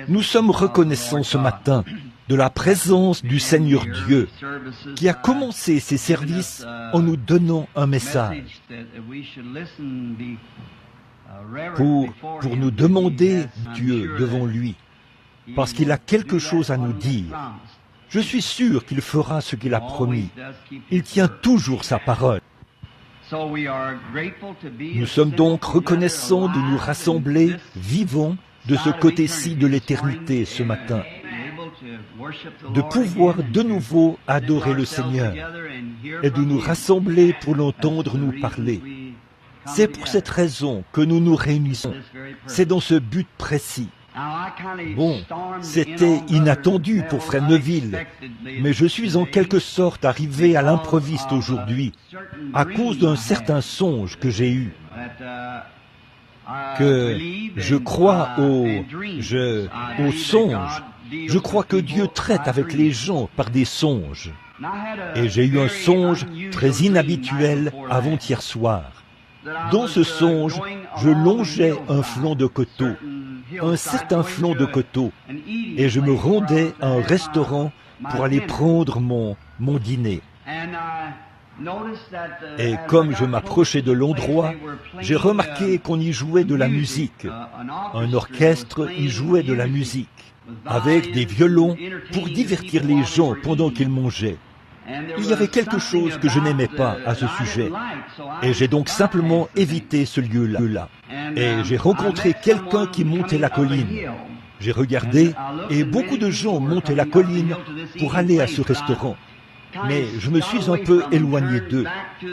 Nous sommes reconnaissants ce matin de la présence du Seigneur Dieu qui a commencé ses services en nous donnant un message pour nous demander Dieu devant lui, parce qu'il a quelque chose à nous dire. Je suis sûr qu'il fera ce qu'il a promis. Il tient toujours sa parole. Nous sommes donc reconnaissants de nous rassembler vivants de ce côté-ci de l'éternité ce matin, de pouvoir de nouveau adorer le Seigneur et de nous rassembler pour l'entendre nous parler. C'est pour cette raison que nous nous réunissons. C'est dans ce but précis. Bon, c'était inattendu pour Frère Neville, mais je suis en quelque sorte arrivé à l'improviste aujourd'hui, à cause d'un certain songe que j'ai eu, que je crois au songe. Je crois que Dieu traite avec les gens par des songes. Et j'ai eu un songe très inhabituel avant-hier soir. Dans ce songe, je longeais un flanc de coteau, un certain flanc de coteau, et je me rendais à un restaurant pour aller prendre mon dîner. Et comme je m'approchais de l'endroit, j'ai remarqué qu'on y jouait de la musique. Un orchestre y jouait de la musique, avec des violons pour divertir les gens pendant qu'ils mangeaient. Il y avait quelque chose que je n'aimais pas à ce sujet, et j'ai donc simplement évité ce lieu-là. Et j'ai rencontré quelqu'un qui montait la colline. J'ai regardé, et beaucoup de gens montaient la colline pour aller à ce restaurant. Mais je me suis un peu éloigné d'eux.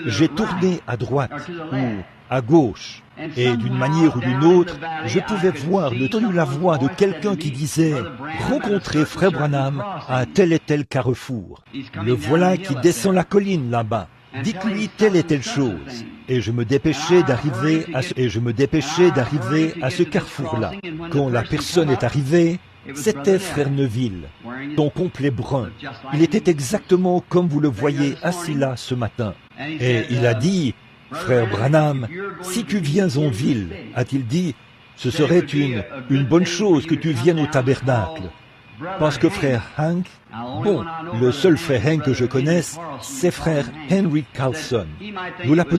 J'ai tourné à droite ou à gauche. Et d'une manière ou d'une autre, je pouvais voir la voix de quelqu'un qui disait « Rencontrez Frère Branham à tel et tel carrefour. Le voilà qui descend la colline là-bas. Dites-lui telle et telle chose. » Et je me dépêchais d'arriver à ce carrefour-là. Quand la personne est arrivée, c'était Frère Neville, son complet brun. Il était exactement comme vous le voyez assis là ce matin. Et il a dit « Frère Branham, si tu viens en ville, a-t-il dit, ce serait une bonne chose que tu viennes au tabernacle. Parce que Frère Hank, bon, le seul Frère Hank que je connaisse, c'est Frère Henry Carlson. Nous l'appelons